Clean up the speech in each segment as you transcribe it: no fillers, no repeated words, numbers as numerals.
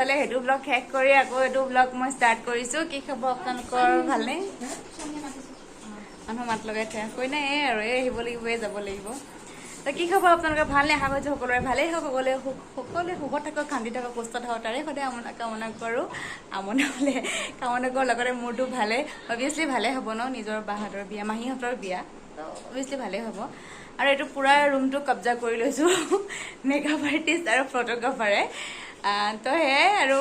পাছলে হেতু ব্লগ শেষ কৰি আকৌ এটো ব্লগ মই ষ্টাৰ্ট কৰিছো কি খবৰ আপোনালোকৰ ভালনে মানুহ মাত লগাই থৈ কৈ নাই আৰু আহিব লাগিব যাব লাগিব তো কি খবৰ আপোনালোকৰ ভালনে আশা কৰিছো সকলোৰে ভালেই হওক সকলোৱে সুখত থাকক শান্তি থাকক সুস্থ থাকক তাৰে সদায় কামনা কৰোঁ কামনা কৰোঁ লগতে মোৰতো ভালে অবভিয়াছলি ভালে হ'ব ন নিজৰ বাহাদুৰ বিয়া মাহীহঁতৰ বিয়া তো অবভিয়াছলি ভালে হ'ব আৰু এইটো পুৰা ৰুমটো কব্জা কৰি লৈছোঁ মেকআপ আৰ্টিষ্ট আৰু ফটোগ্ৰাফাৰে তো সেয়াই আৰু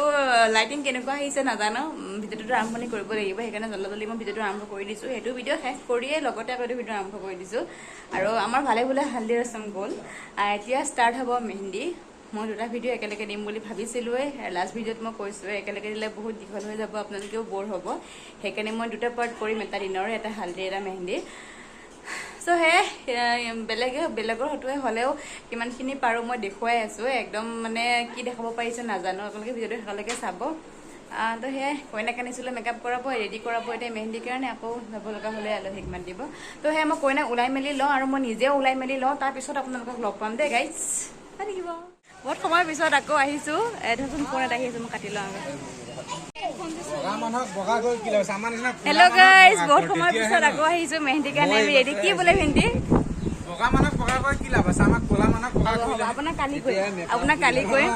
লাইটিং কেনেকুৱা আহিছে নাজানো ভিডিঅ'টো আৰম্ভণি কৰিব লাগিব সেইকাৰণে জল্দি মই ভিডিঅ'টো আৰম্ভ কৰি দিছোঁ সেইটো ভিডিঅ' শেষ কৰিয়ে লগতে আকৌ ভিডিঅ' আৰম্ভ কৰি দিছোঁ আৰু আমাৰ ভালে বোলে হালদি ৰচম গ'ল এতিয়া ষ্টাৰ্ট হ'ব মেহেন্দি মই দুটা ভিডিঅ' একেলগে দিম বুলি ভাবিছিলোঁৱে লাষ্ট ভিডিঅ'ত মই কৈছোঁৱে একেলগে দিলে বহুত দীঘল হৈ যাব আপোনালোকেও বৰ হ'ব সেইকাৰণে মই দুটা পাৰ্ট কৰিম এটা দিনৰ এটা হালদি এটা মেহেন্দি সো হে বেলেগৰ হতুৱে হ'লেও কিমানখিনি পাৰোঁ মই দেখুৱাই আছোঁ একদম মানে কি দেখাব পাৰিছে নাজানো আপোনালোকে ভিডিঅ'টো শেষলৈকে চাব তো সেয়াই কইনাক আনিছিলোঁ মেকআপ কৰাব ৰেডি কৰাব এতিয়া মেহেন্দিৰ কাৰণে আকৌ যাব লগা হ'লে আলহীক মাতিব তো সেয়া মই কইনাক ওলাই মেলি লওঁ আৰু মই নিজেও ওলাই মেলি লওঁ তাৰপিছত আপোনালোকক লগ পাম দেই গাইজ থাকিব বহুত সময়ৰ পিছত আকৌ আহিছোঁ ধৰকচোন ফোন এটা আহি আছোঁ মই কাটি লওঁ হেল্ল' গাইজ বহুত সময়ৰ পিছত আকৌ আহিছোঁ মেহেন্দিৰ কাৰণে আমি ৰেডি কি বোলে ভেন্দি আপোনাক কালি কৈ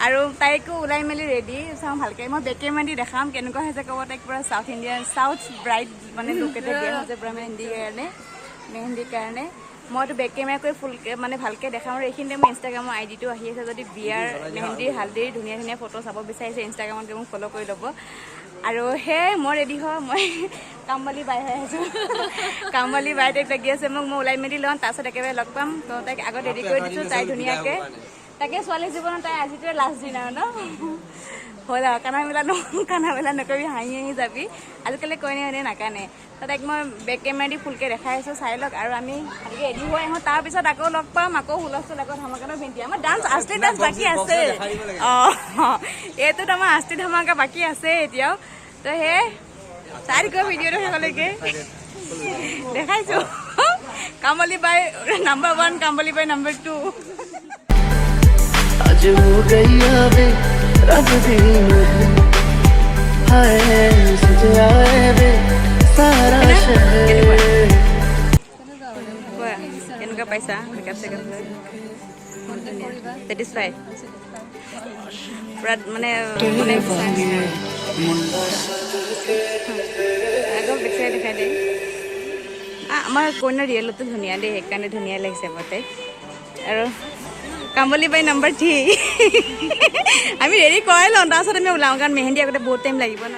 আৰু তাইকো ওলাই মেলি ৰেডি চাওঁ ভালকে মই বেক কেমেৰা দি দেখাম কেনেকুৱা হৈছে ক'ব তাইক পুৰা চাউথ ইণ্ডিয়ান চাউথ ব্ৰাইট মানে লুক এটা দিয়া হৈছে পুৰা মেহেন্দিৰ কাৰণে মইতো বেক কেমেৰা কৰি ফুলকে মানে ভালকে দেখাম আৰু এইখিনিতে মোৰ ইনষ্টাগ্ৰামৰ আইডিটো আহি আছে যদি বিয়াৰ মেহেন্দিৰ হালদিৰ ধুনীয়া ধুনীয়া ফটো চাব বিচাৰিছে ইনষ্টাগ্ৰামত মোক ফ'ল' কৰি ল'ব আৰু সেই মই ৰেডি হয় মই কামবালি বাই হৈ আছোঁ কামবালি বাই তাইক লাগি আছে মোক মই ওলাই মেলি লওঁ তাৰপিছত একেবাৰে লগ পাম তো তাইক আগত ৰেডি কৰি দিছোঁ তাই ধুনীয়াকৈ তাকে ছোৱালী জীৱনত তাই আজিটোৱে লাষ্ট দিন আৰু ন হ'ল আৰু কানা মেলা নকৰিবি হাঁহি যাবি আজিকালি কইনে হয়নে নাকানে তাইক মই বেক কেমেৰা দি ফুলকৈ দেখাই আছোঁ চাই লওক আৰু আমি ভালকৈ ৰেডি হৈ আহোঁ তাৰপিছত আকৌ লগ পাম আকৌ হুলস্থুল আকৌ ধামাকানো ভেন্দি আমাৰ ডান্স আছলি ডান্স বাকী আছে অঁ এইটোত আমাৰ আছলি ধামাকা বাকী আছে এতিয়াও তো সেই চাই দিব ভিডিঅ'টো শেষলৈকে দেখাইছোঁ কামলি বাই নাম্বাৰ 1 কামলি বাই নাম্বাৰ 2 आज हो गई अबे रब दी हाय सजे आए बे सारा शहर কেনেকুৱা পাইছা মেকআপ চেকআপ ছেটিছফাইড পুৰা মানে আগৰ পিক্সাৰ দেখাই দেই আমাৰ কইনাৰ ৰিয়েলতো ধুনীয়া দেই সেইকাৰণে ধুনীয়া লাগিছে মতে আৰু কামলি বাই নাম্বাৰ 3 আমি ৰেডি কৰাই লওঁ তাৰপিছত আমি ওলাওঁ কাৰণ মেহেন্দি আগতে বহুত টাইম লাগিব ন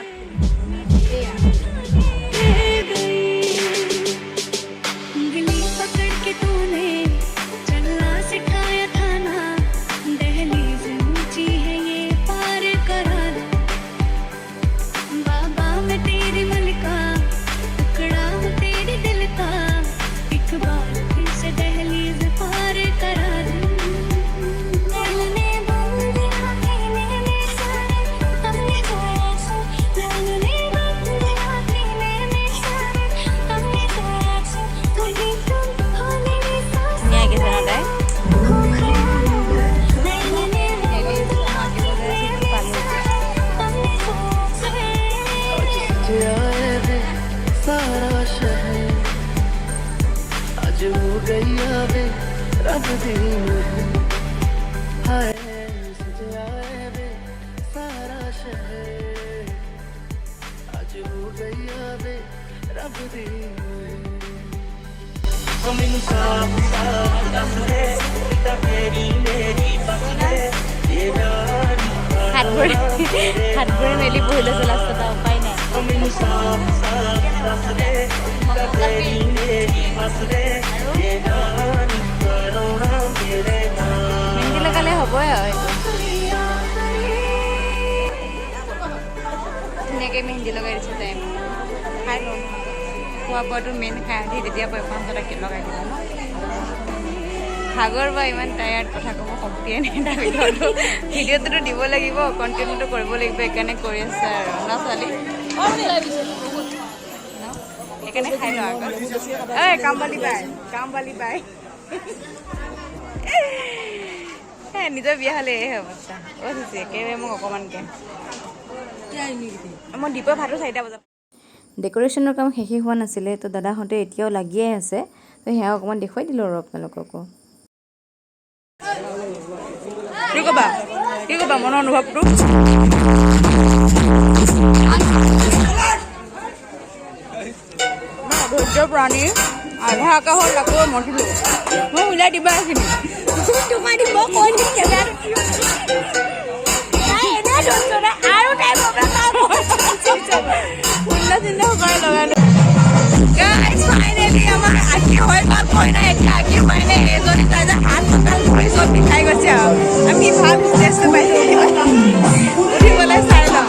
आज हो गई अबे रब दी हाय सजे आए बे सारा शहर आज हो गई अबे रब दी मैनू साफ साफ दस दे तेरी मेरी बस दे ये हाथ भरे मेली बहिल আছে লাষ্টত উপায় নাই मैनू साफ साफ दस दे तेरी मेरी बस दे ये करोना मेरे মেহেন্দি লগালে হ'বই আৰু ধুনীয়াকৈ মেহেন্দি লগাই দিছোঁ তাই খাই লওঁ খোৱা বোৱাটো মেইন খাই আহি তেতিয়া পাঁচশটাকে লগাই দিলোঁ ন ভাগৰ বা ইমান টায়াৰ্ড কথা ক'ব শক্তিয়ে নাই তাৰ ভিডিঅ'টোতো দিব লাগিব কণ্টিনিউটো কৰিব লাগিব সেইকাৰণে কৰি আছে আৰু ন ছোৱালী সেইকাৰণে খাই লওঁ আকৌ ঐ কামবালি বাই নিজৰ বিয়া হ'লে এই অৱস্থা একেবাৰে মোক অকণমানকৈ মই দীপৰ ভাতো 4টা বজাত। ডেক'ৰেশ্যনৰ কাম শেষেই হোৱা নাছিলে, তো দাদাহঁতে এতিয়াও লাগিয়ে আছে, তো সেয়া অকণমান দেখুৱাই দিলোঁ আৰু আপোনালোককো। কি ক'বা মনৰ অনুভৱটো? ধৈৰ্য প্ৰাণী আধা আকাশত আকৌ মঠিলোঁ, মই ওলাই দিবা এইখিনি তোমাৰ দিব কৈ পিঠাই গৈছে আৰু আমি ভাল টেষ্ট পাইছোঁ উঠিবলৈ চাই লওঁ।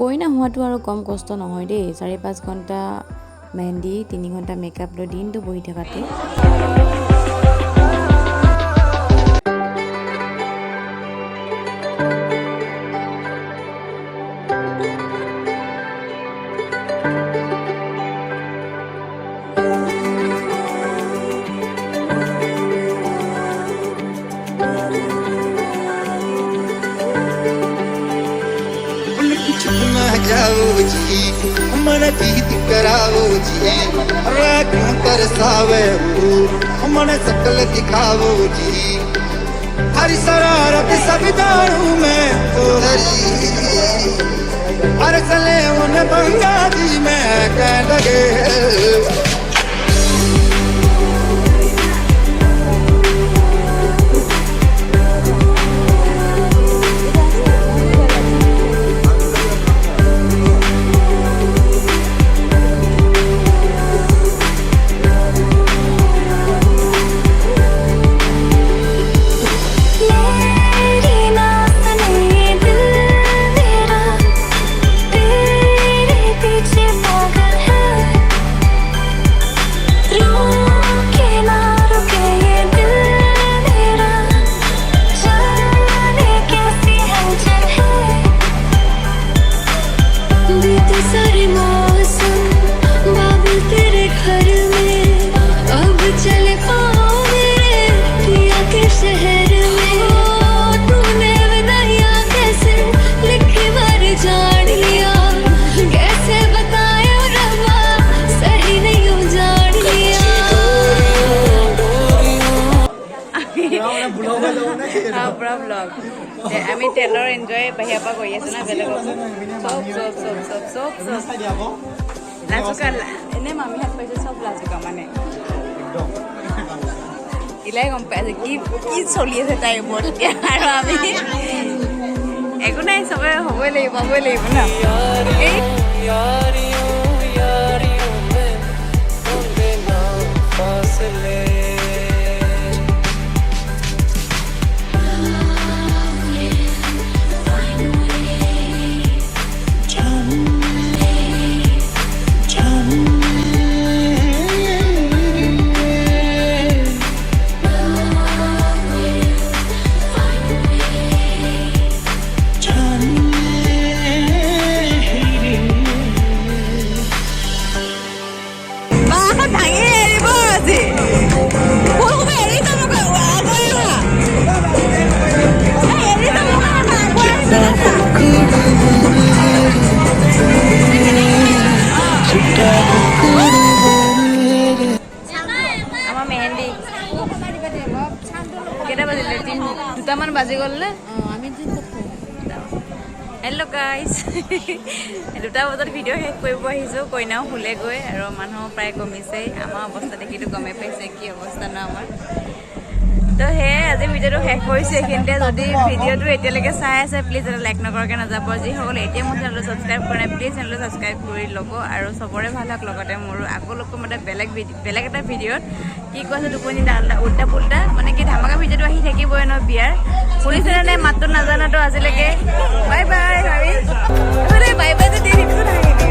কইনা হোৱাটো আৰু কম কষ্ট নহয় দেই, 4-5 ঘণ্টা মেহেন্দি, 3 ঘণ্টা মেকআপ লৈ দিনটো বহি থকাটো। जाओ जी मन प्रीत कराओ जी क्यों तरसावे मन सकल दिखाओ जी हरी शरारत सब जानू मैं हर सले उन बंगा जी मैं कह लगे আমি তেলৰ এনজয় বাহিৰৰ পৰা কৰি আছো না, বেলেগক চব লাজুকা এনে মামীহাত পাইছে, চব লাজুকা মানে ইলাই গম পাই আছে কি কি চলি আছে তাইৰ ওপৰত এতিয়া, আৰু আমি একো নাই, চবে হ'বই লাগিব ন। 2টামান বাজি গ'ল নে আমি হেল্ল' গাইজ 2টা বজাত ভিডিঅ' শেষ কৰিব আহিছোঁ কইনাও শুলেগৈ আৰু মানুহ প্ৰায় কমিছেই আমাৰ অৱস্থা দেখিতো গমেই পাইছে কি অৱস্থা ন আমাৰ তো সেয়ে আজি ভিডিঅ'টো শেষ কৰিছোঁ এইখিনিতে যদি ভিডিঅ'টো এতিয়ালৈকে চাই আছে প্লিজ এটা লাইক নকৰাকৈ নাযাব যিসকলে এতিয়া মোৰ চেনেলটো ছাবস্ক্ৰাইব কৰা নাই প্লিজ চেনেলটো ছাবস্ক্ৰাইব কৰি ল'ব আৰু চবৰে ভাল হওক লগতে মোৰো আকৌ লগ পাম এটা বেলেগ এটা ভিডিঅ'ত কি কৈছে টোপনি উল্টা পুল্টা মানে কি ধামাকা ভিডিঅ'টো আহি থাকিবই ন বিয়াৰ শুনিছেনে নাই মাতটো নাজানাতো আজিলৈকে বাই বাই ভাবি বাই বাই যে দি দিছোঁ